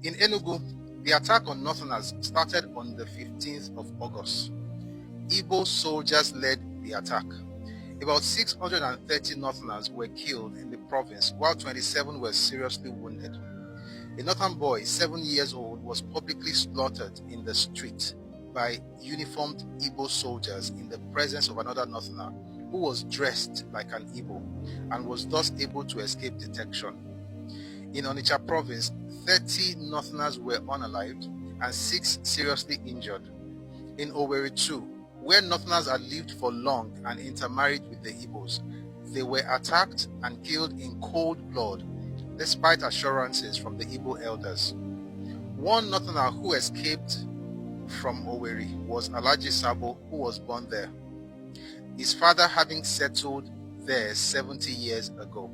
In Enugu, the attack on Northerners started on the 15th of August. Igbo soldiers led the attack. About 630 Northerners were killed in the province, while 27 were seriously wounded. A northern boy, 7 years old, was publicly slaughtered in the street by uniformed Igbo soldiers in the presence of another Northerner who was dressed like an Igbo and was thus able to escape detection. In Onitsha province, 30 Northerners were unalived and 6 seriously injured. In Owerri too, where Northerners had lived for long and intermarried with the Igbos, they were attacked and killed in cold blood, despite assurances from the Igbo elders. One Northerner who escaped from Owerri was Alhaji Sabo, who was born there, his father having settled there 70 years ago.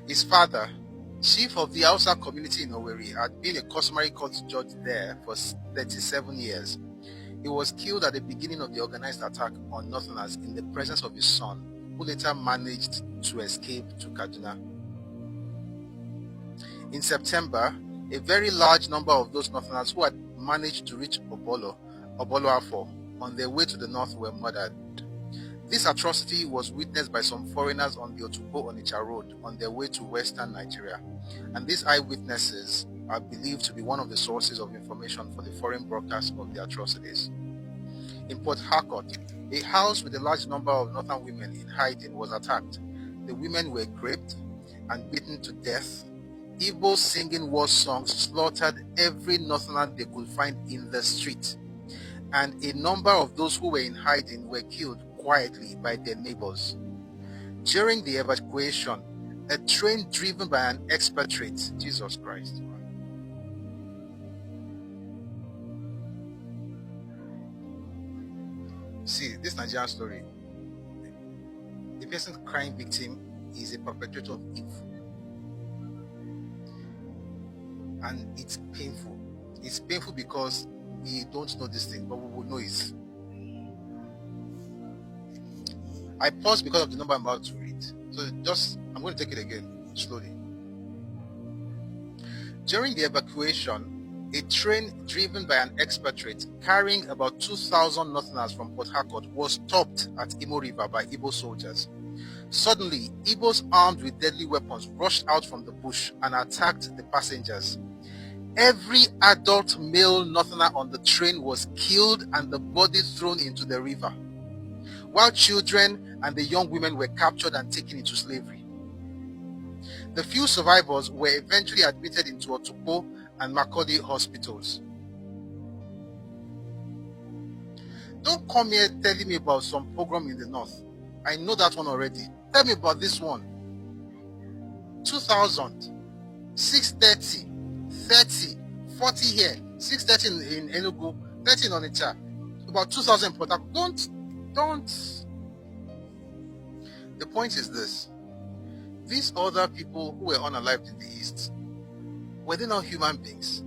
His father, chief of the Hausa community in Owerri, had been a customary court judge there for 37 years. He was killed at the beginning of the organized attack on Northerners in the presence of his son, who later managed to escape to Kaduna. In September, a very large number of those Northerners who had managed to reach Obolo-Afo on their way to the north were murdered. This atrocity was witnessed by some foreigners on the Otukpo-Onitsha road on their way to western Nigeria, and these eyewitnesses are believed to be one of the sources of information for the foreign broadcast of the atrocities. In Port Harcourt, a house with a large number of northern women in hiding was attacked. The women were raped and beaten to death. Igbo singing war songs slaughtered every northerner they could find in the street, and a number of those who were in hiding were killed quietly by their neighbors. During the evacuation, a train driven by an expatriate, Jesus Christ. See, this Nigerian story, the person crying victim is a perpetrator of evil. And it's painful. It's painful because we don't know this thing, but we will know it. I paused because of the number I'm about to read. So I'm going to take it again, slowly. During the evacuation, a train driven by an expatriate carrying about 2,000 Northerners from Port Harcourt was stopped at Imo River by Igbo soldiers. Suddenly, Igbos armed with deadly weapons rushed out from the bush and attacked the passengers. Every adult male Northerner on the train was killed and the body thrown into the river, while children and the young women were captured and taken into slavery. The few survivors were eventually admitted into Otukpo and Makurdi hospitals. Don't come here telling me about some pogrom in the north. I know that one already. Tell me about this one. 2,000, 630, 30, 40 here, 630 in Enugu, 30 in Onitsha, about 2,000 in Port Harcourt. Don't. The point is this. These other people who were unalived in the East, were they not human beings?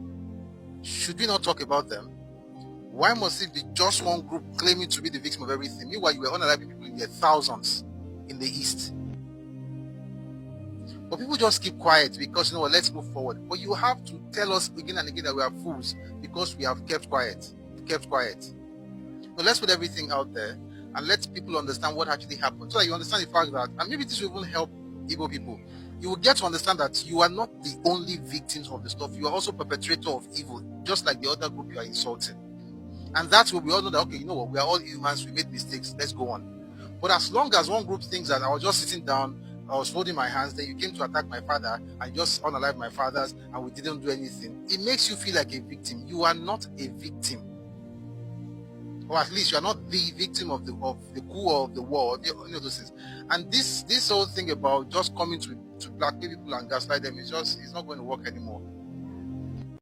Should we not talk about them? Why must it be just one group claiming to be the victim of everything? Meanwhile, you were unalived people in their thousands in the East. But people just keep quiet because, let's move forward. But you have to tell us again and again that we are fools because we have kept quiet. But let's put everything out there and let people understand what actually happened, so that you understand the fact that, and maybe this will even help Igbo people, you will get to understand that you are not the only victims of the stuff. You are also perpetrator of evil, just like the other group you are insulting. And that's where we all know that, okay, you know what, we are all humans, we made mistakes, let's go on. But as long as one group thinks that I was just sitting down, I was folding my hands, then you came to attack my father and just unalive my fathers and we didn't do anything, it makes you feel like a victim. You are not a victim. Or at least you are not the victim of the coup of the war, those things. And this whole thing about just coming to blackmail people and gaslight them it's not going to work anymore.